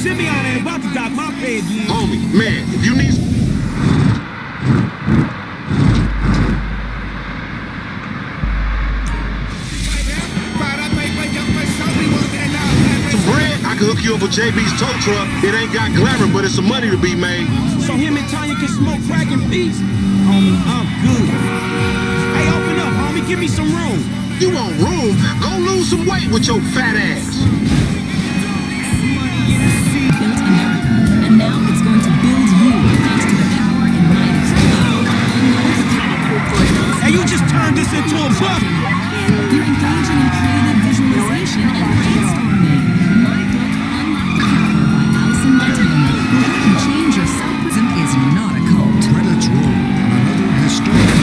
Simeon ain't about to dock my pay again. Homie, man, if you need some bread, I can hook you up with JB's tow truck. It ain't got glamour, but it's some money to be made. So him and Tanya can smoke crack in peace? Homie, I'm good. Hey, open up, homie. Give me some room. You want room? Go lose some weight with your fat ass. Built America, and now it's going to build you thanks to the power and might of Hey, you just turned this into a buck. You're engaging in creative visualization and brainstorming. My book, Unlock the Power by Allison Montana, will help you change your self-prism is not a cult. Credits roll on another historic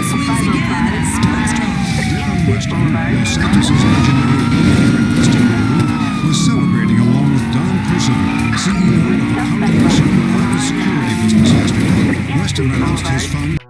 Swings again and starts strong. Darren Weston, Los Santos' legendary investing guru, was celebrating along with Don Percival, CEO of Apollo Security business yesterday. Weston announced his fund.